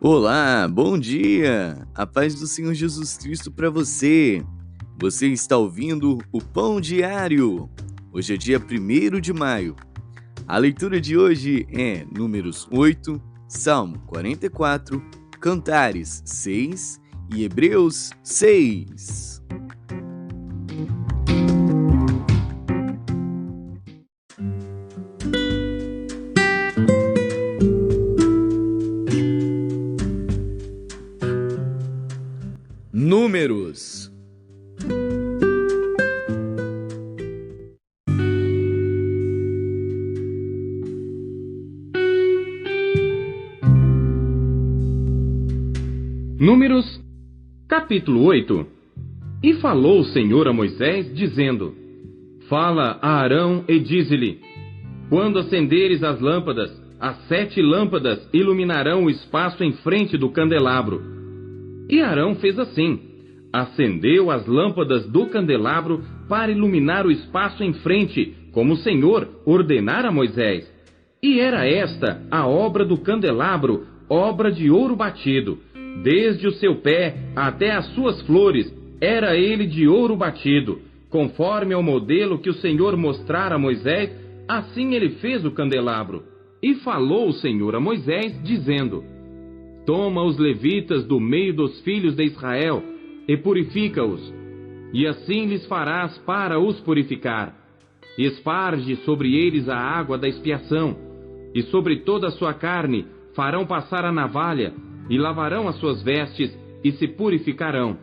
Olá, bom dia! A paz do Senhor Jesus Cristo para você. Você está ouvindo o Pão Diário. Hoje é dia 1º de maio. A leitura de hoje é Números 8, Salmo 44, Cantares 6 e Hebreus 6. Números. Números, capítulo 8. E falou o Senhor a Moisés, dizendo: Fala a Arão e dize-lhe: Quando acenderes as lâmpadas, as 7 lâmpadas iluminarão o espaço em frente do candelabro. E Arão fez assim: acendeu as lâmpadas do candelabro para iluminar o espaço em frente, como o Senhor ordenara a Moisés. E era esta a obra do candelabro, obra de ouro batido. Desde o seu pé até as suas flores, era ele de ouro batido. Conforme ao modelo que o Senhor mostrara a Moisés, assim ele fez o candelabro. E falou o Senhor a Moisés, dizendo: Toma os levitas do meio dos filhos de Israel e purifica-os, e assim lhes farás para os purificar. Esparge sobre eles a água da expiação, e sobre toda a sua carne farão passar a navalha, e lavarão as suas vestes, e se purificarão.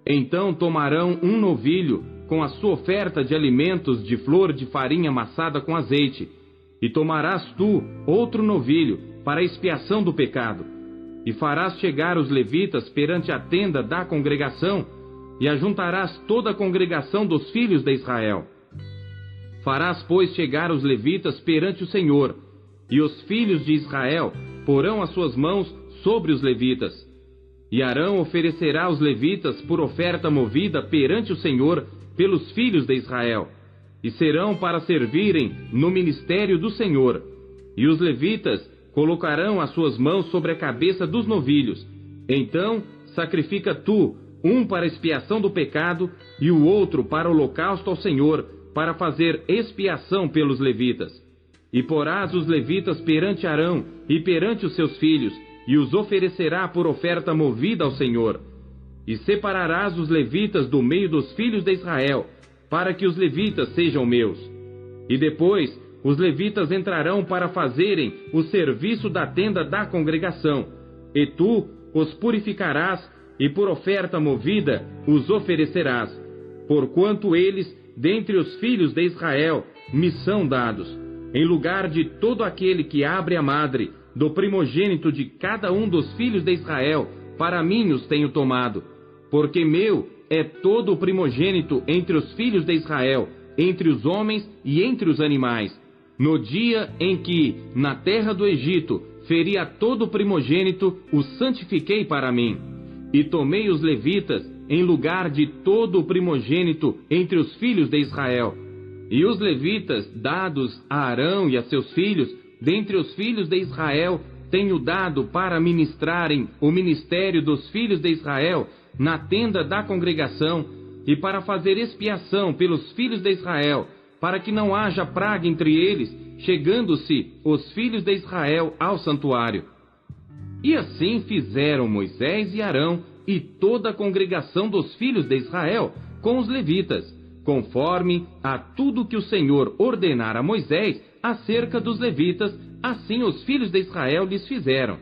Então tomarão um novilho, com a sua oferta de alimentos de flor de farinha amassada com azeite, e tomarás tu outro novilho, para a expiação do pecado. E farás chegar os levitas perante a tenda da congregação, e ajuntarás toda a congregação dos filhos de Israel. Farás, pois, chegar os levitas perante o Senhor, e os filhos de Israel porão as suas mãos sobre os levitas. E Arão oferecerá os levitas por oferta movida perante o Senhor pelos filhos de Israel, e serão para servirem no ministério do Senhor. E os levitas colocarão as suas mãos sobre a cabeça dos novilhos. Então sacrifica tu, um para expiação do pecado, e o outro para o holocausto ao Senhor, para fazer expiação pelos levitas. E porás os levitas perante Arão e perante os seus filhos, e os oferecerá por oferta movida ao Senhor. E separarás os levitas do meio dos filhos de Israel, para que os levitas sejam meus. E depois os levitas entrarão para fazerem o serviço da tenda da congregação, e tu os purificarás, e por oferta movida os oferecerás, porquanto eles, dentre os filhos de Israel, me são dados, em lugar de todo aquele que abre a madre, do primogênito de cada um dos filhos de Israel, para mim os tenho tomado, porque meu é todo o primogênito entre os filhos de Israel, entre os homens e entre os animais. No dia em que, na terra do Egito, feri a todo o primogênito, o santifiquei para mim. E tomei os levitas em lugar de todo o primogênito entre os filhos de Israel. E os levitas, dados a Arão e a seus filhos, dentre os filhos de Israel, tenho dado para ministrarem o ministério dos filhos de Israel na tenda da congregação, e para fazer expiação pelos filhos de Israel, para que não haja praga entre eles, chegando-se os filhos de Israel ao santuário. E assim fizeram Moisés e Arão e toda a congregação dos filhos de Israel com os levitas, conforme a tudo que o Senhor ordenara a Moisés acerca dos levitas, assim os filhos de Israel lhes fizeram.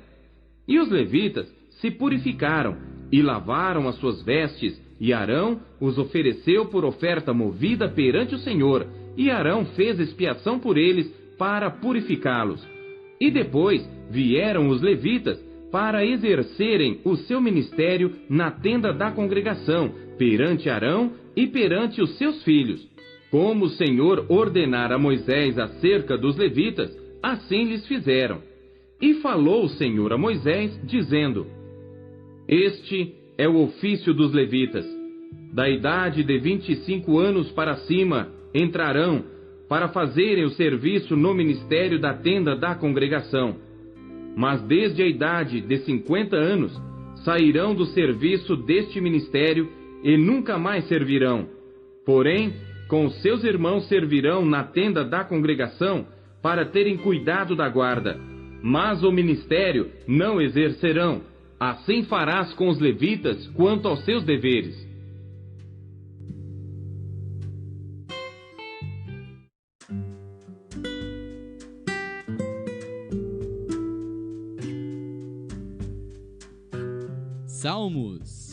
E os levitas se purificaram e lavaram as suas vestes, e Arão os ofereceu por oferta movida perante o Senhor, e Arão fez expiação por eles para purificá-los. E depois vieram os levitas para exercerem o seu ministério na tenda da congregação, perante Arão e perante os seus filhos. Como o Senhor ordenara a Moisés acerca dos levitas, assim lhes fizeram. E falou o Senhor a Moisés, dizendo: Este é o ofício dos levitas. Da idade de 25 anos para cima entrarão para fazerem o serviço no ministério da tenda da congregação. mas desde a idade de 50 anos sairão do serviço deste ministério e nunca mais servirão. Porém, com seus irmãos servirão na tenda da congregação para terem cuidado da guarda, mas o ministério não exercerão. Assim farás com os levitas quanto aos seus deveres. Salmos.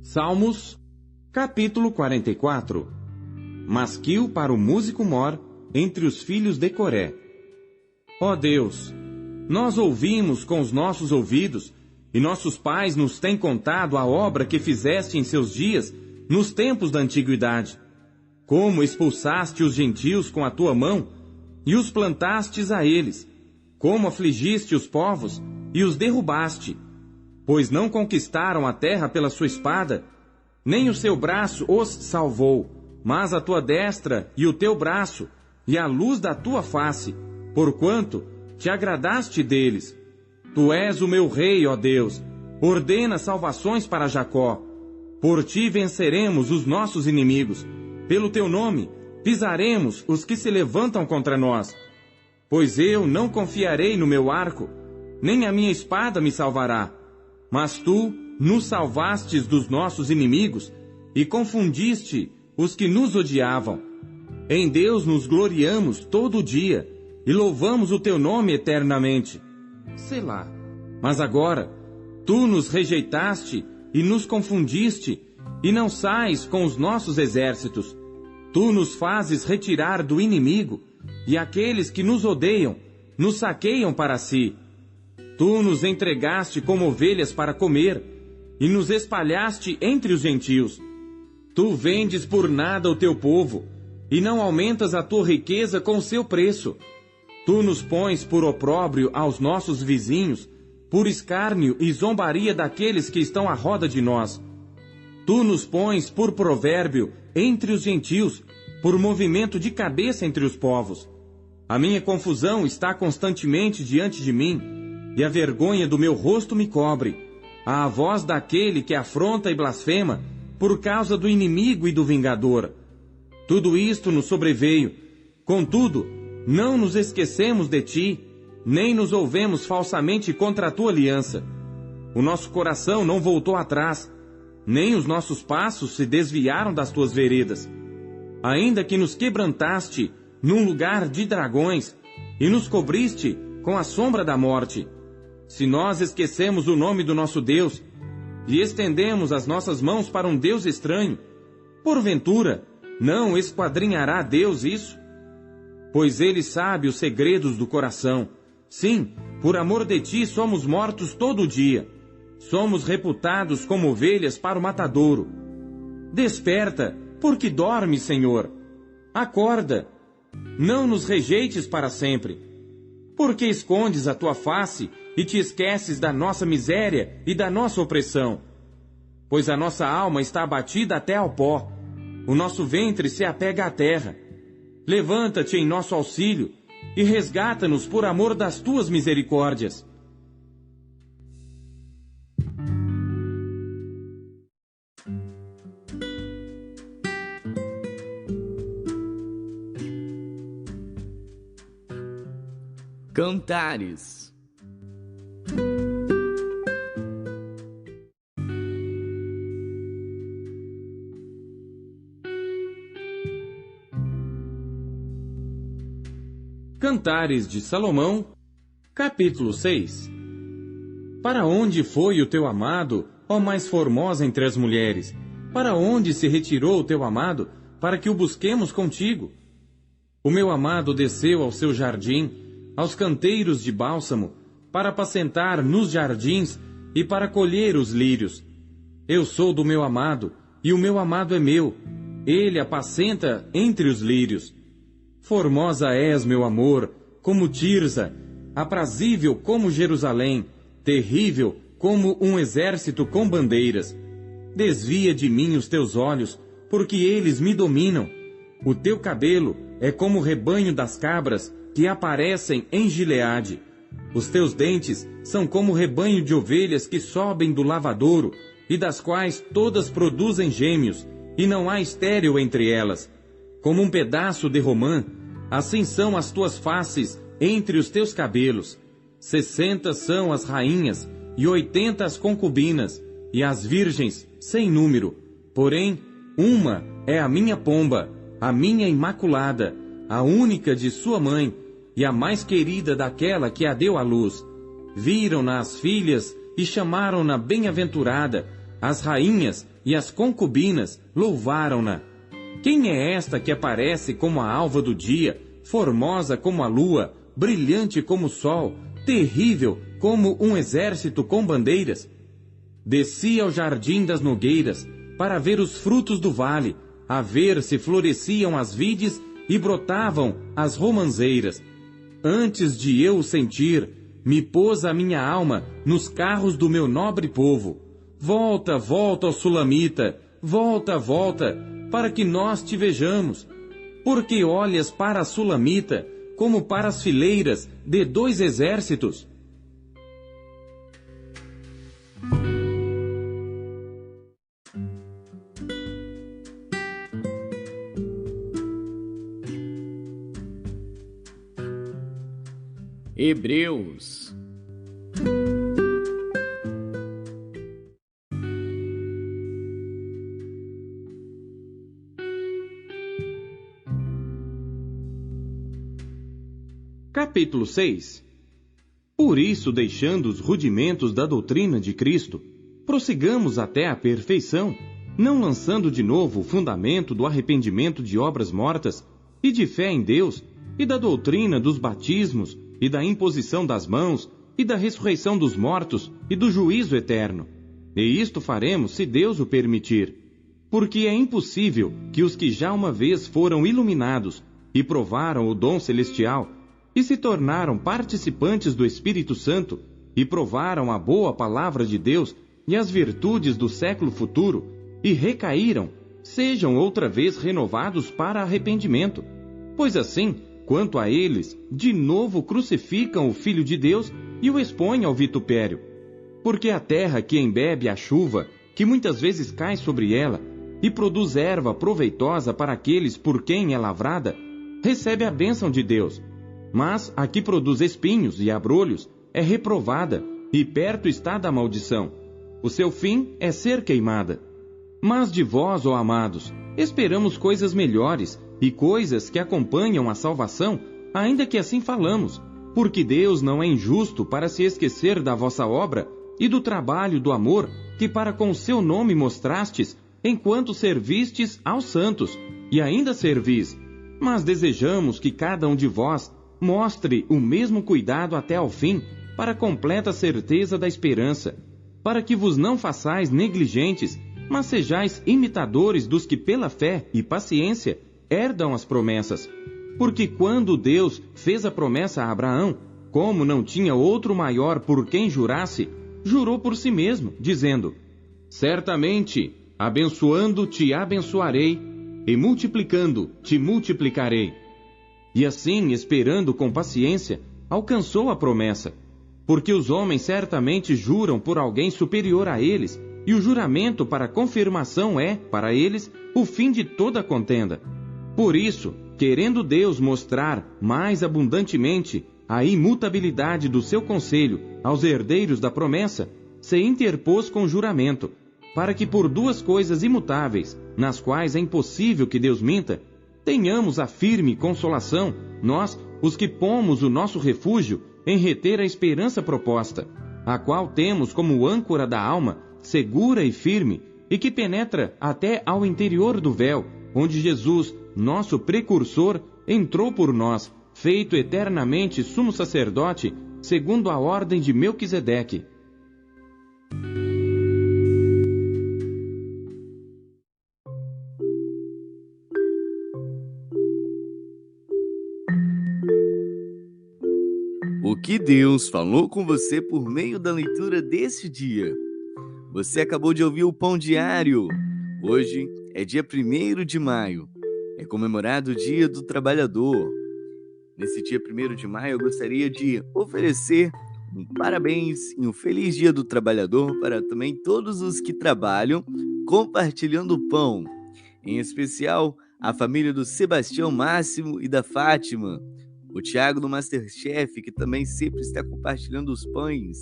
Salmos, capítulo 44. Masquil para o músico mor entre os filhos de Coré. Ó Deus, nós ouvimos com os nossos ouvidos, e nossos pais nos têm contado a obra que fizeste em seus dias, nos tempos da antiguidade. Como expulsaste os gentios com a tua mão, e os plantastes a eles. Como afligiste os povos, e os derrubaste. Pois não conquistaram a terra pela sua espada, nem o seu braço os salvou, mas a tua destra e o teu braço, e a luz da tua face, porquanto te agradaste deles. Tu és o meu rei, ó Deus, ordena salvações para Jacó. Por ti venceremos os nossos inimigos, pelo teu nome pisaremos os que se levantam contra nós. Pois eu não confiarei no meu arco, nem a minha espada me salvará. Mas tu nos salvastes dos nossos inimigos e confundiste os que nos odiavam. Em Deus nos gloriamos todo dia e louvamos o teu nome eternamente. Selá. Mas agora, tu nos rejeitaste e nos confundiste, e não sais com os nossos exércitos. Tu nos fazes retirar do inimigo, e aqueles que nos odeiam nos saqueiam para si. Tu nos entregaste como ovelhas para comer, e nos espalhaste entre os gentios. Tu vendes por nada o teu povo, e não aumentas a tua riqueza com o seu preço. Tu nos pões por opróbrio aos nossos vizinhos, por escárnio e zombaria daqueles que estão à roda de nós. Tu nos pões por provérbio entre os gentios, por movimento de cabeça entre os povos. A minha confusão está constantemente diante de mim, e a vergonha do meu rosto me cobre, à voz daquele que afronta e blasfema, por causa do inimigo e do vingador. Tudo isto nos sobreveio, contudo, não nos esquecemos de ti, nem nos ouvemos falsamente contra a tua aliança. O nosso coração não voltou atrás, nem os nossos passos se desviaram das tuas veredas. Ainda que nos quebrantaste num lugar de dragões, e nos cobriste com a sombra da morte. Se nós esquecemos o nome do nosso Deus, e estendemos as nossas mãos para um Deus estranho, porventura, não esquadrinhará Deus isso? Pois Ele sabe os segredos do coração. Sim, por amor de ti somos mortos todo dia. Somos reputados como ovelhas para o matadouro. Desperta, porque dormes, Senhor. Acorda, não nos rejeites para sempre. Porque escondes a tua face e te esqueces da nossa miséria e da nossa opressão? Pois a nossa alma está abatida até ao pó. O nosso ventre se apega à terra. Levanta-te em nosso auxílio e resgata-nos por amor das tuas misericórdias. Cantares. Cantares de Salomão, capítulo 6. Para onde foi o teu amado, ó mais formosa entre as mulheres? Para onde se retirou o teu amado, para que o busquemos contigo? O meu amado desceu ao seu jardim, aos canteiros de bálsamo, para apacentar nos jardins e para colher os lírios. Eu sou do meu amado, e o meu amado é meu. Ele apacenta entre os lírios. Formosa és, meu amor, como Tirza, aprazível como Jerusalém, terrível como um exército com bandeiras. Desvia de mim os teus olhos, porque eles me dominam. O teu cabelo é como o rebanho das cabras que aparecem em Gileade. Os teus dentes são como o rebanho de ovelhas que sobem do lavadouro, e das quais todas produzem gêmeos, e não há estéril entre elas. Como um pedaço de romã, assim são as tuas faces entre os teus cabelos. 60 são as rainhas, e 80 as concubinas, e as virgens sem número. Porém, uma é a minha pomba, a minha imaculada, a única de sua mãe, e a mais querida daquela que a deu à luz. Viram-na as filhas e chamaram-na bem-aventurada. As rainhas e as concubinas louvaram-na. Quem é esta que aparece como a alva do dia, formosa como a lua, brilhante como o sol, terrível como um exército com bandeiras? Desci ao jardim das nogueiras, para ver os frutos do vale, a ver se floresciam as vides e brotavam as romanzeiras. Antes de eu o sentir, me pôs a minha alma nos carros do meu nobre povo. Volta, volta, ó Sulamita, volta, volta, para que nós te vejamos. Porque olhas para a Sulamita como para as fileiras de 2 exércitos. Hebreus. Capítulo 6. Por isso, deixando os rudimentos da doutrina de Cristo, prossigamos até a perfeição, não lançando de novo o fundamento do arrependimento de obras mortas, e de fé em Deus, e da doutrina dos batismos, e da imposição das mãos, e da ressurreição dos mortos, e do juízo eterno. E isto faremos se Deus o permitir. Porque é impossível que os que já uma vez foram iluminados, e provaram o dom celestial, e se tornaram participantes do Espírito Santo, e provaram a boa palavra de Deus e as virtudes do século futuro, e recaíram, sejam outra vez renovados para arrependimento. Pois assim, quanto a eles, de novo crucificam o Filho de Deus e o expõem ao vitupério. Porque a terra que embebe a chuva, que muitas vezes cai sobre ela, e produz erva proveitosa para aqueles por quem é lavrada, recebe a bênção de Deus. Mas a que produz espinhos e abrolhos é reprovada, e perto está da maldição. O seu fim é ser queimada. Mas de vós, ó amados, esperamos coisas melhores, e coisas que acompanham a salvação, ainda que assim falamos, porque Deus não é injusto para se esquecer da vossa obra e do trabalho do amor que para com o seu nome mostrastes, enquanto servistes aos santos, e ainda servis. Mas desejamos que cada um de vós mostre o mesmo cuidado até ao fim, para a completa certeza da esperança, para que vos não façais negligentes, mas sejais imitadores dos que pela fé e paciência herdam as promessas. Porque quando Deus fez a promessa a Abraão, como não tinha outro maior por quem jurasse, jurou por si mesmo, dizendo: certamente, abençoando te abençoarei, e multiplicando te multiplicarei. E assim, esperando com paciência, alcançou a promessa. Porque os homens certamente juram por alguém superior a eles, e o juramento para confirmação é, para eles, o fim de toda contenda. Por isso, querendo Deus mostrar mais abundantemente a imutabilidade do seu conselho aos herdeiros da promessa, se interpôs com juramento, para que por 2 coisas imutáveis, nas quais é impossível que Deus minta, tenhamos a firme consolação, nós, os que pomos o nosso refúgio em reter a esperança proposta, a qual temos como âncora da alma, segura e firme, e que penetra até ao interior do véu, onde Jesus, nosso precursor, entrou por nós, feito eternamente sumo sacerdote, segundo a ordem de Melquisedeque. O que Deus falou com você por meio da leitura desse dia. Você acabou de ouvir o Pão Diário. Hoje é dia 1º de maio. É comemorado o Dia do Trabalhador. Nesse dia 1º de maio, eu gostaria de oferecer um parabéns e um feliz Dia do Trabalhador para também todos os que trabalham compartilhando o pão. Em especial, a família do Sebastião Máximo e da Fátima. O Thiago do MasterChef, que também sempre está compartilhando os pães.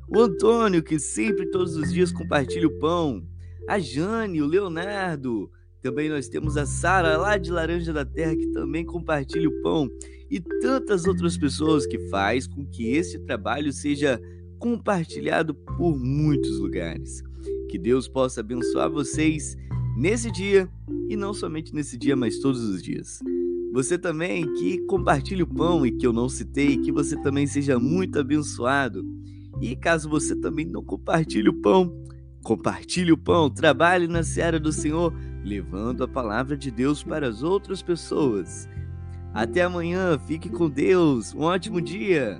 O Antônio, que sempre, todos os dias, compartilha o pão. A Jane, o Leonardo. Também nós temos a Sara, lá de Laranja da Terra, que também compartilha o pão. E tantas outras pessoas que faz com que esse trabalho seja compartilhado por muitos lugares. Que Deus possa abençoar vocês nesse dia, e não somente nesse dia, mas todos os dias. Você também que compartilha o pão e que eu não citei, que você também seja muito abençoado. E caso você também não compartilhe o pão, compartilhe o pão, trabalhe na seara do Senhor, levando a palavra de Deus para as outras pessoas. Até amanhã, fique com Deus, um ótimo dia!